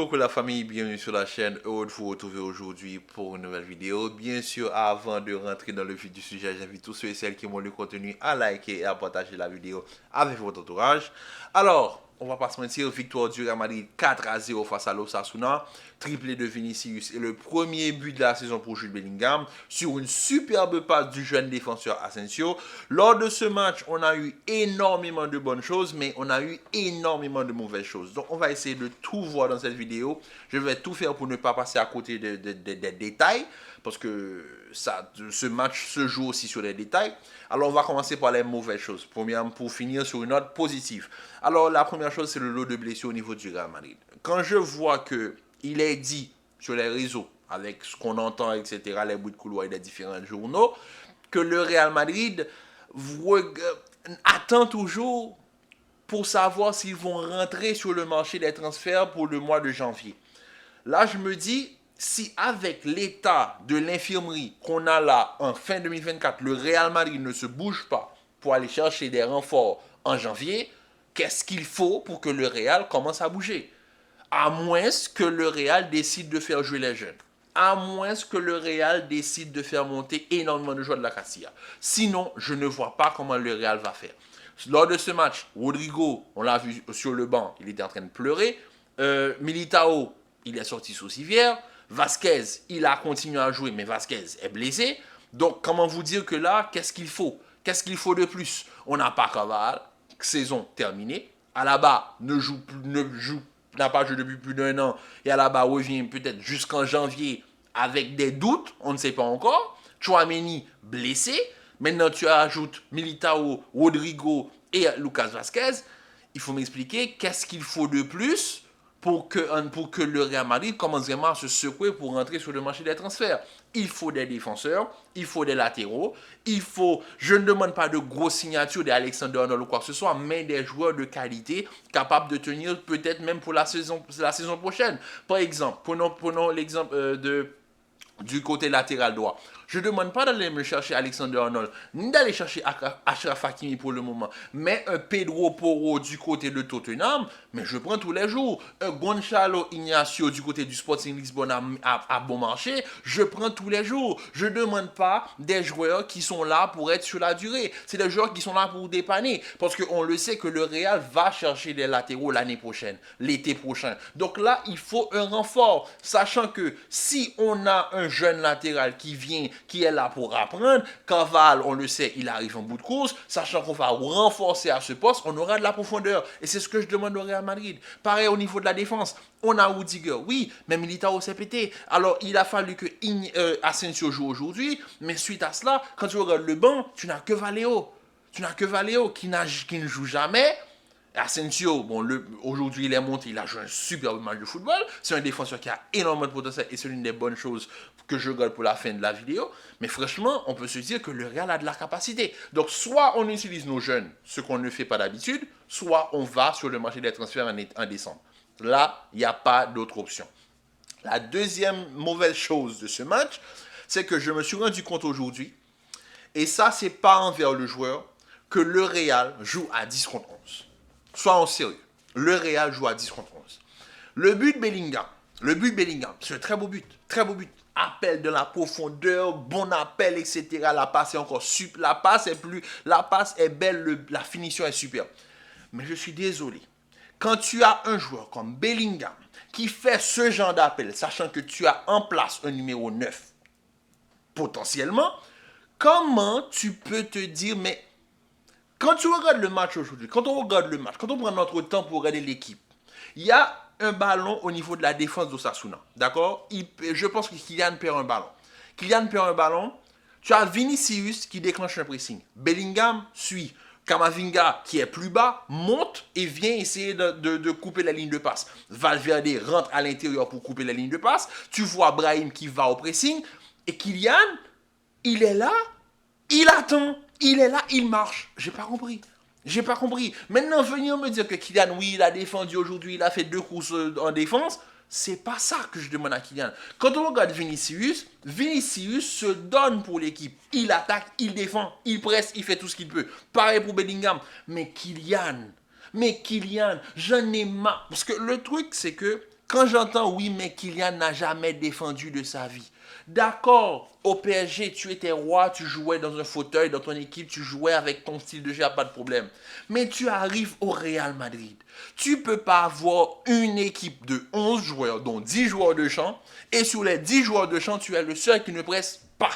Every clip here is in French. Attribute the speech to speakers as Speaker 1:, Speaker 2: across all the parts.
Speaker 1: Coucou la famille, bienvenue sur la chaîne. Heureux de vous retrouver aujourd'hui pour une nouvelle vidéo. Bien sûr, avant de rentrer dans le vif du sujet, j'invite tous ceux et celles qui m'ont le contenu à liker et à partager la vidéo avec votre entourage. Alors, on va pas se mentir, victoire du Real Madrid 4-0 face à l'Osasuna, triplé de Vinicius et le premier but de la saison pour Jude Bellingham sur une superbe passe du jeune défenseur Asensio. Lors de ce match, on a eu énormément de bonnes choses, mais on a eu énormément de mauvaises choses. Donc, on va essayer de tout voir dans cette vidéo. Je vais tout faire pour ne pas passer à côté des détails, parce que ce match se joue aussi sur les détails. Alors, on va commencer par les mauvaises choses, pour finir sur une note positive. Alors, la première chose, c'est le lot de blessures au niveau du Real Madrid. Quand je vois qu'il est dit sur les réseaux, avec ce qu'on entend, etc., les bruits de couloir et les différents journaux, que le Real Madrid attend toujours pour savoir s'ils vont rentrer sur le marché des transferts pour le mois de janvier. Là, je me dis, si avec l'état de l'infirmerie qu'on a là en fin 2024, le Real Madrid ne se bouge pas pour aller chercher des renforts en janvier, qu'est-ce qu'il faut pour que le Real commence à bouger? À moins que le Real décide de faire jouer les jeunes. À moins que le Real décide de faire monter énormément de joueurs de la Castilla. Sinon, je ne vois pas comment le Real va faire. Lors de ce match, Rodrigo, on l'a vu sur le banc, il était en train de pleurer. Militao, il est sorti sous civière. Vasquez, il a continué à jouer, mais Vasquez est blessé. Donc, comment vous dire que là, qu'est-ce qu'il faut? Qu'est-ce qu'il faut de plus? On n'a pas Carvajal, saison terminée. Alaba n'a pas joué depuis plus d'un an. Et Alaba revient peut-être jusqu'en janvier avec des doutes, on ne sait pas encore. Tchouaméni, blessé. Maintenant, tu ajoutes Militao, Rodrigo et Lucas Vasquez. Il faut m'expliquer qu'est-ce qu'il faut de plus pour que le Real Madrid commence vraiment à se secouer pour rentrer sur le marché des transferts. Il faut des défenseurs, il faut des latéraux, je ne demande pas de grosses signatures d'Alexander-Arnold ou quoi que ce soit, mais des joueurs de qualité capables de tenir peut-être même pour la saison prochaine. Par exemple, prenons l'exemple du côté latéral droit. Je ne demande pas d'aller me chercher Alexander-Arnold, ni d'aller chercher Achraf Hakimi pour le moment, mais un Pedro Porro du côté de Tottenham, mais je prends tous les jours. Un Gonçalo Ignacio du côté du Sporting Lisbonne à bon marché, je prends tous les jours. Je ne demande pas des joueurs qui sont là pour être sur la durée. C'est des joueurs qui sont là pour dépanner, parce qu'on le sait que le Real va chercher des latéraux l'année prochaine, l'été prochain. Donc là, il faut un renfort, sachant que si on a un jeune latéral qui vient, qui est là pour apprendre. Carval, on le sait, il arrive en bout de course. Sachant qu'on va renforcer à ce poste, on aura de la profondeur. Et c'est ce que je demande au Real Madrid. Pareil au niveau de la défense. On a Rudiger, oui, mais Militao s'est pété. Alors, il a fallu que Asensio joue aujourd'hui. Mais suite à cela, quand tu regardes le banc, tu n'as que Valeo. Tu n'as que Valeo qui ne joue jamais. Asensio, bon, aujourd'hui il est monté, il a joué un superbe match de football. C'est un défenseur qui a énormément de potentiel et c'est l'une des bonnes choses que je regarde pour la fin de la vidéo. Mais franchement, on peut se dire que le Real a de la capacité. Donc, soit on utilise nos jeunes, ce qu'on ne fait pas d'habitude, soit on va sur le marché des transferts en décembre. Là, il n'y a pas d'autre option. La deuxième mauvaise chose de ce match, c'est que je me suis rendu compte aujourd'hui, et ça, c'est pas envers le joueur, que le Real joue à 10 contre 11. Soyons sérieux. Le Real joue à 10 contre 11. Le but Bellingham, c'est un très beau but. Très beau but. Appel de la profondeur, bon appel, etc. La passe est encore super. La passe est belle, la finition est superbe. Mais je suis désolé. Quand tu as un joueur comme Bellingham qui fait ce genre d'appel, sachant que tu as en place un numéro 9, potentiellement, comment tu peux te dire, mais quand tu regardes le match aujourd'hui, quand on prend notre temps pour regarder l'équipe, il y a un ballon au niveau de la défense d'Osasuna. D'accord? Je pense que Kylian perd un ballon. Tu as Vinicius qui déclenche un pressing. Bellingham suit. Camavinga, qui est plus bas, monte et vient essayer de couper la ligne de passe. Valverde rentre à l'intérieur pour couper la ligne de passe. Tu vois Brahim qui va au pressing. Et Kylian, il est là, il attend. Il est là, il marche. J'ai pas compris. Maintenant, venir me dire que Kylian, oui, il a défendu aujourd'hui, il a fait 2 courses en défense. C'est pas ça que je demande à Kylian. Quand on regarde Vinicius se donne pour l'équipe. Il attaque, il défend, il presse, il fait tout ce qu'il peut. Pareil pour Bellingham. Mais Kylian, j'en ai marre. Parce que le truc, c'est que Quand j'entends, oui, mais Kylian n'a jamais défendu de sa vie. D'accord, au PSG, tu étais roi, tu jouais dans un fauteuil, dans ton équipe, tu jouais avec ton style de jeu, pas de problème. Mais tu arrives au Real Madrid. Tu peux pas avoir une équipe de 11 joueurs, dont 10 joueurs de champ, et sur les 10 joueurs de champ, tu es le seul qui ne presse pas.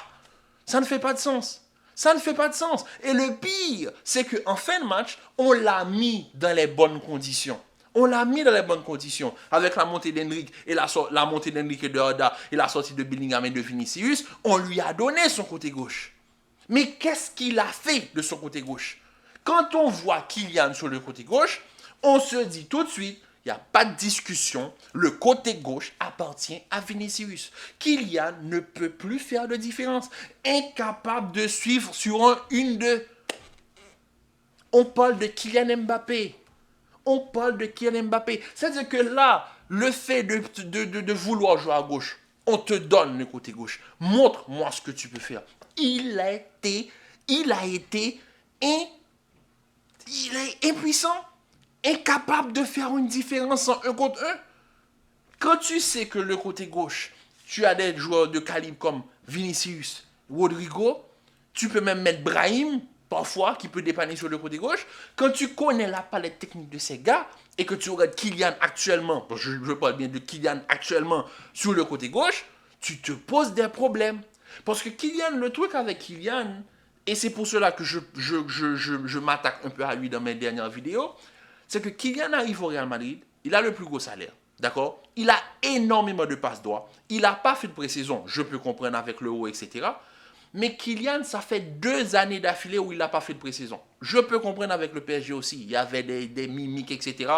Speaker 1: Ça ne fait pas de sens. Ça ne fait pas de sens. Et le pire, c'est qu'en fin de match, on l'a mis dans les bonnes conditions. On l'a mis dans les bonnes conditions. Avec la montée d'Henrique et la montée d'Henrique et de Arda et la sortie de Bellingham et de Vinicius, on lui a donné son côté gauche. Mais qu'est-ce qu'il a fait de son côté gauche? Quand on voit Kylian sur le côté gauche, on se dit tout de suite, il n'y a pas de discussion, le côté gauche appartient à Vinicius. Kylian ne peut plus faire de différence. Incapable de suivre sur un 1-2. On parle de Kylian Mbappé. On parle de Kylian Mbappé. C'est-à-dire que là, le fait de vouloir jouer à gauche, on te donne le côté gauche. Montre-moi ce que tu peux faire. Il est impuissant, incapable de faire une différence en 1 contre 1. Quand tu sais que le côté gauche, tu as des joueurs de calibre comme Vinicius, Rodrigo, tu peux même mettre Brahim, parfois, qui peut dépanner sur le côté gauche. Quand tu connais la palette technique de ces gars, et que tu regardes Kylian actuellement, je parle bien de Kylian actuellement sur le côté gauche, tu te poses des problèmes. Parce que Kylian, le truc avec Kylian, et c'est pour cela que je m'attaque un peu à lui dans mes dernières vidéos, c'est que Kylian arrive au Real Madrid, il a le plus gros salaire, d'accord? Il a énormément de passes droits, il n'a pas fait de pré-saison, je peux comprendre avec l'Euro, etc. Mais Kylian, ça fait 2 années d'affilée où il n'a pas fait de pré-saison. Je peux comprendre avec le PSG aussi, il y avait des mimiques, etc.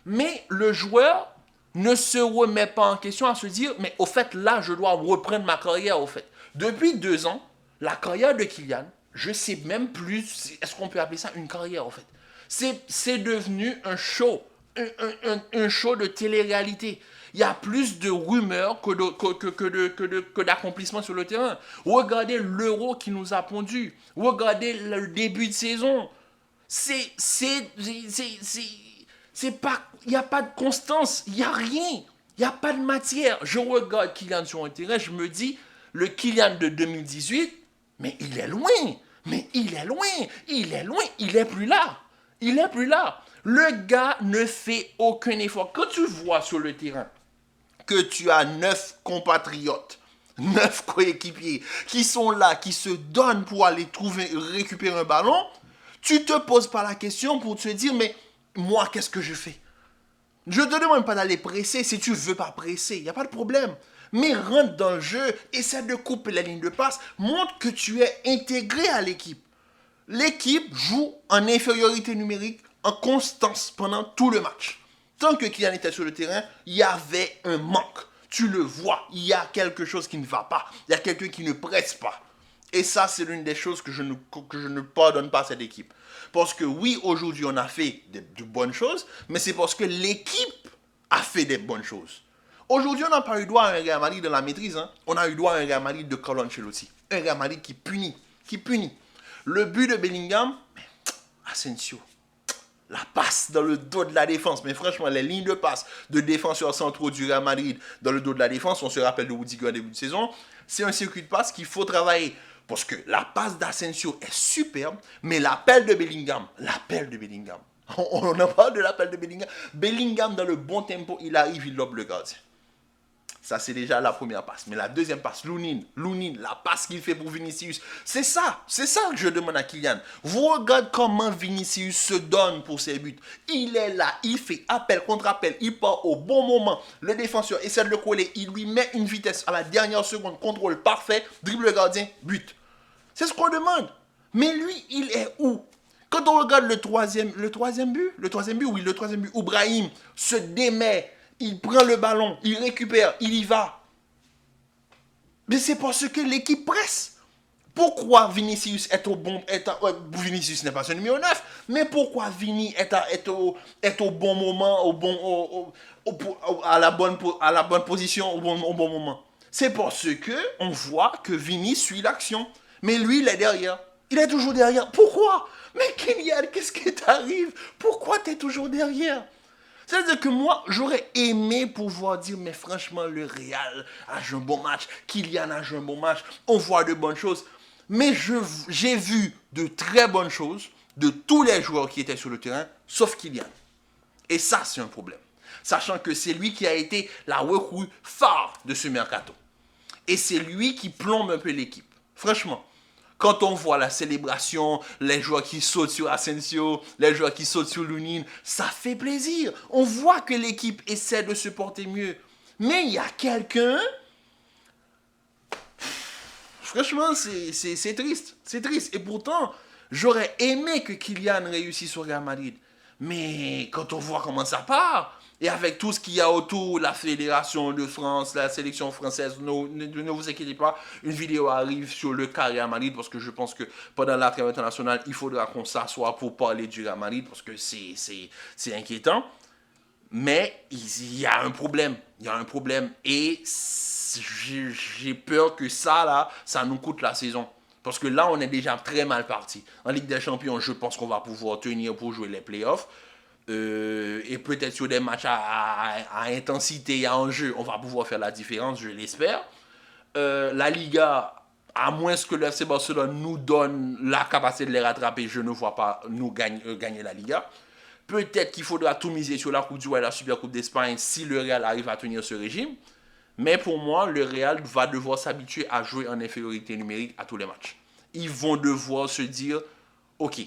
Speaker 1: Mais le joueur ne se remet pas en question à se dire, mais au fait, là, je dois reprendre ma carrière, au fait. Depuis 2 ans, la carrière de Kylian, je ne sais même plus, est-ce qu'on peut appeler ça une carrière, au fait? C'est devenu un show, un show de télé-réalité. Il y a plus de rumeurs que d'accomplissements sur le terrain. Regardez l'Euro qui nous a pondu. Regardez le début de saison. C'est pas, il n'y a pas de constance, il n'y a rien. Il n'y a pas de matière. Je regarde Kylian sur un terrain, je me dis, le Kylian de 2018, mais il est loin. Mais il est loin. Il est loin. Il est plus là. Il est plus là. Le gars ne fait aucun effort. Quand tu vois sur le terrain que tu as 9 compatriotes, 9 coéquipiers qui sont là, qui se donnent pour aller récupérer un ballon, tu te poses pas la question pour te dire, mais moi, qu'est-ce que je fais? Je ne te demande pas d'aller presser si tu ne veux pas presser, il n'y a pas de problème. Mais rentre dans le jeu, essaie de couper la ligne de passe, montre que tu es intégré à l'équipe. L'équipe joue en infériorité numérique, en constance pendant tout le match. Tant que Kylian était sur le terrain, il y avait un manque. Tu le vois, il y a quelque chose qui ne va pas. Il y a quelqu'un qui ne presse pas. Et ça, c'est l'une des choses que je ne pardonne pas à cette équipe. Parce que oui, aujourd'hui, on a fait de bonnes choses, mais c'est parce que l'équipe a fait des bonnes choses. Aujourd'hui, on n'a pas eu droit à un Real Madrid de la maîtrise. Hein. On a eu droit à un Real Madrid de Carlo Ancelotti. Un Real Madrid qui punit. Le but de Bellingham, Asensio. La passe dans le dos de la défense. Mais franchement, les lignes de passe de défenseurs centraux du Real Madrid dans le dos de la défense, on se rappelle de Rudiger en début de saison, c'est un circuit de passe qu'il faut travailler. Parce que la passe d'Asensio est superbe, mais l'appel de Bellingham, on en parle de l'appel de Bellingham. Bellingham, dans le bon tempo, il arrive, il lobe le gardien. Ça, c'est déjà la première passe. Mais la deuxième passe, Lounine, la passe qu'il fait pour Vinicius, c'est ça que je demande à Kylian. Vous regardez comment Vinicius se donne pour ses buts. Il est là, il fait appel contre appel, il part au bon moment. Le défenseur essaie de le coller, il lui met une vitesse à la dernière seconde, contrôle parfait, dribble le gardien, but. C'est ce qu'on demande. Mais lui, il est où? Quand on regarde le troisième but, où Brahim se démet, il prend le ballon, il récupère, il y va. Mais c'est parce que l'équipe presse. Pourquoi Vinicius est au bon... Vinicius n'est pas son numéro 9, mais pourquoi Vini est au bon moment, à la bonne position, au bon moment? C'est parce que on voit que Vini suit l'action. Mais lui, il est derrière. Il est toujours derrière. Pourquoi? Mais Kylian, qu'est-ce qui t'arrive? Pourquoi tu es toujours derrière? C'est-à-dire que moi, j'aurais aimé pouvoir dire, mais franchement, le Real a joué un bon match, Kylian a joué un bon match, on voit de bonnes choses. Mais j'ai vu de très bonnes choses de tous les joueurs qui étaient sur le terrain, sauf Kylian. Et ça, c'est un problème. Sachant que c'est lui qui a été la recrue phare de ce mercato. Et c'est lui qui plombe un peu l'équipe. Franchement, quand on voit la célébration, les joueurs qui sautent sur Asensio, les joueurs qui sautent sur Lunin, ça fait plaisir. On voit que l'équipe essaie de se porter mieux. Mais il y a quelqu'un... Franchement, c'est triste. C'est triste. Et pourtant, j'aurais aimé que Kylian réussisse au Real Madrid. Mais quand on voit comment ça part, et avec tout ce qu'il y a autour, la Fédération de France, la sélection française, ne vous inquiétez pas, une vidéo arrive sur le cas Real Madrid parce que je pense que pendant la trêve internationale, il faudra qu'on s'assoie pour parler du Real Madrid parce que c'est inquiétant. Mais il y a un problème. Il y a un problème. Et j'ai peur que ça, là, ça nous coûte la saison. Parce que là, on est déjà très mal parti. En Ligue des Champions, je pense qu'on va pouvoir tenir pour jouer les playoffs. Et peut-être sur des matchs à intensité et à enjeu, on va pouvoir faire la différence, je l'espère. La Liga, à moins que le FC Barcelone nous donne la capacité de les rattraper, je ne vois pas nous gagner la Liga. Peut-être qu'il faudra tout miser sur la Coupe du Roi et la Super Coupe d'Espagne si le Real arrive à tenir ce régime. Mais pour moi, le Real va devoir s'habituer à jouer en infériorité numérique à tous les matchs. Ils vont devoir se dire, ok,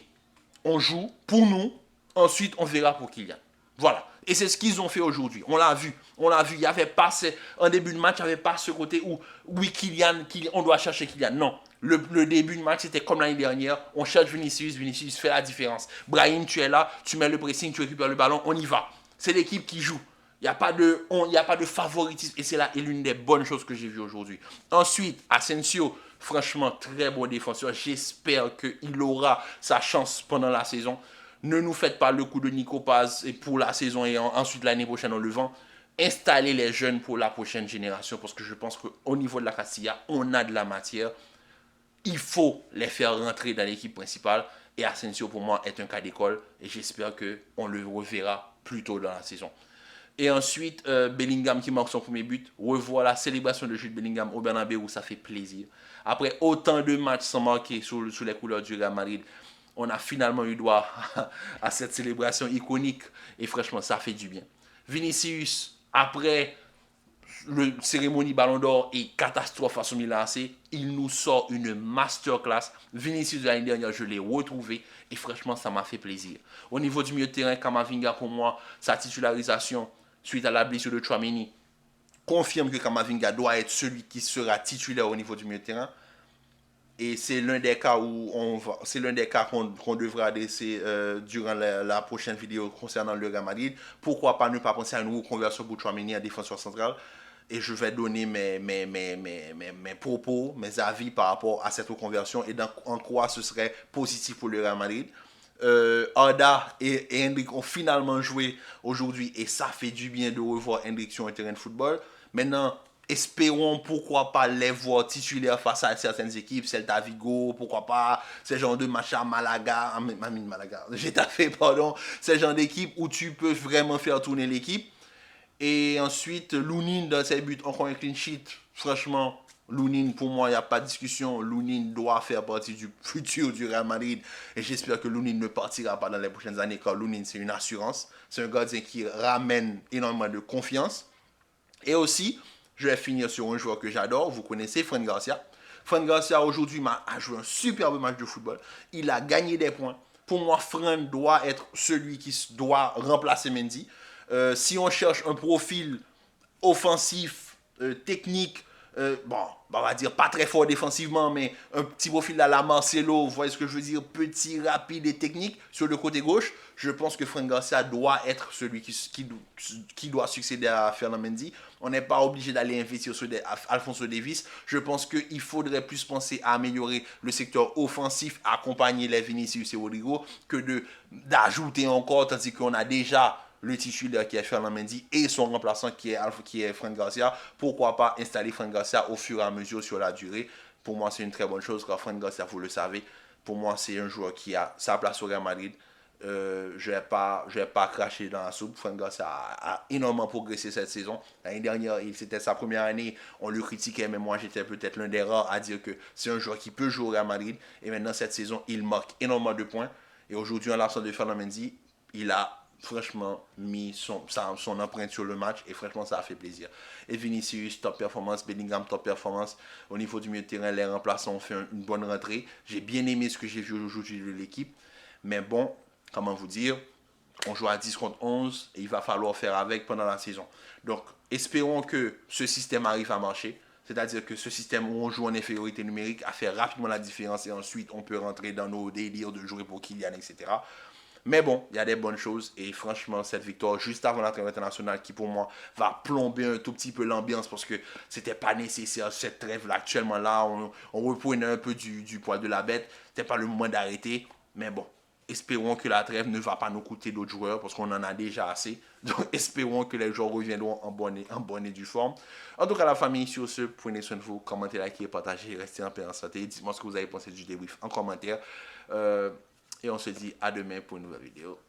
Speaker 1: on joue pour nous, ensuite on verra pour Kylian. Voilà. Et c'est ce qu'ils ont fait aujourd'hui. On l'a vu. On l'a vu. Il y avait pas en début de match, il n'y avait pas ce côté où, oui, Kylian, on doit chercher Kylian. Non. Le début de match, c'était comme l'année dernière. On cherche Vinicius. Vinicius fait la différence. Brahim, tu es là. Tu mets le pressing, tu récupères le ballon. On y va. C'est l'équipe qui joue. Il n'y a pas de favoritisme. Et c'est là l'une des bonnes choses que j'ai vues aujourd'hui. Ensuite, Asensio, franchement, très bon défenseur. J'espère qu'il aura sa chance pendant la saison. Ne nous faites pas le coup de Nico Paz pour la saison et ensuite l'année prochaine on le vend. Installez les jeunes pour la prochaine génération parce que je pense qu'au niveau de la Castilla, on a de la matière. Il faut les faire rentrer dans l'équipe principale. Et Asensio, pour moi, est un cas d'école. Et j'espère qu'on le reverra plus tôt dans la saison. Et ensuite, Bellingham qui marque son premier but. Revoit la célébration de Jude Bellingham au Bernabeu où ça fait plaisir. Après autant de matchs sans marquer sous les couleurs du Real Madrid, on a finalement eu droit à cette célébration iconique. Et franchement, ça fait du bien. Vinicius, après le cérémonie Ballon d'Or et catastrophe à son Milan AC, il nous sort une masterclass. Vinicius de l'année dernière, je l'ai retrouvé et franchement, ça m'a fait plaisir. Au niveau du milieu de terrain, Camavinga, pour moi, sa titularisation suite à la blessure de Tchouaméni confirme que Camavinga doit être celui qui sera titulaire au niveau du milieu de terrain. Et c'est l'un des cas qu'on devra adresser durant la prochaine vidéo concernant le Real Madrid. Pourquoi pas ne pas penser à une reconversion pour Tchouaméni en défenseur central. Et je vais donner mes propos, mes avis par rapport à cette reconversion et en quoi ce serait positif pour le Real Madrid. Arda et Hendrik ont finalement joué aujourd'hui et ça fait du bien de revoir Hendrik sur un terrain de football. Maintenant, espérons pourquoi pas les voir titulaires face à certaines équipes, Celta Vigo, pourquoi pas ces genres de matchs à Malaga, Getafe, pardon, ces genres d'équipes où tu peux vraiment faire tourner l'équipe. Et ensuite, Lunin dans ses buts, encore un clean sheet. Franchement, Lunin, pour moi, il n'y a pas de discussion. Lunin doit faire partie du futur du Real Madrid. Et j'espère que Lunin ne partira pas dans les prochaines années, car Lunin, c'est une assurance. C'est un gardien qui ramène énormément de confiance. Et aussi, je vais finir sur un joueur que j'adore. Vous connaissez, Fran Garcia. Fran Garcia, aujourd'hui, a joué un superbe match de football. Il a gagné des points. Pour moi, Fran doit être celui qui doit remplacer Mendy. Si on cherche un profil offensif, technique, on va dire pas très fort défensivement, mais un petit profil à la Marcelo, vous voyez ce que je veux dire, petit, rapide et technique sur le côté gauche, je pense que Fran Garcia doit être celui qui doit succéder à Ferland Mendy. On n'est pas obligé d'aller investir sur Alphonso Davies. Je pense qu'il faudrait plus penser à améliorer le secteur offensif, à accompagner les Vinicius et Rodrigo, que d'ajouter encore, tandis qu'on a déjà le titulaire qui est Ferland Mendy et son remplaçant qui est Fran Garcia. Pourquoi pas installer Fran Garcia au fur et à mesure sur la durée. Pour moi, c'est une très bonne chose car Fran Garcia, vous le savez, pour moi, c'est un joueur qui a sa place au Real Madrid. Je vais pas cracher dans la soupe. Frank Garcia a énormément progressé cette saison. L'année dernière, c'était sa première année. On le critiquait, mais moi, j'étais peut-être l'un des rares à dire que c'est un joueur qui peut jouer au Real Madrid. Et maintenant, cette saison, il marque énormément de points. Et aujourd'hui, en l'absence de Fernand Mendy, il a franchement mis son empreinte sur le match. Et franchement, ça a fait plaisir. Et Vinicius, top performance. Bellingham, top performance. Au niveau du milieu de terrain, les remplaçants ont fait une bonne rentrée. J'ai bien aimé ce que j'ai vu aujourd'hui de l'équipe. Mais bon, comment vous dire, on joue à 10 contre 11 et il va falloir faire avec pendant la saison. Donc, espérons que ce système arrive à marcher. C'est-à-dire que ce système où on joue en infériorité numérique a fait rapidement la différence et ensuite on peut rentrer dans nos délires de jouer pour Kylian, etc. Mais bon, il y a des bonnes choses et franchement, cette victoire juste avant la trêve internationale qui pour moi va plomber un tout petit peu l'ambiance parce que c'était pas nécessaire cette trêve-là. Actuellement là, on reprenait un peu du poil de la bête. C'était pas le moment d'arrêter. Mais bon, espérons que la trêve ne va pas nous coûter d'autres joueurs parce qu'on en a déjà assez. Donc espérons que les joueurs reviendront en bonne et due forme. En tout cas, la famille, sur ce, prenez soin de vous, commentez, likez, partagez, restez en paix, en santé. Dites-moi ce que vous avez pensé du débrief en commentaire. Et on se dit à demain pour une nouvelle vidéo.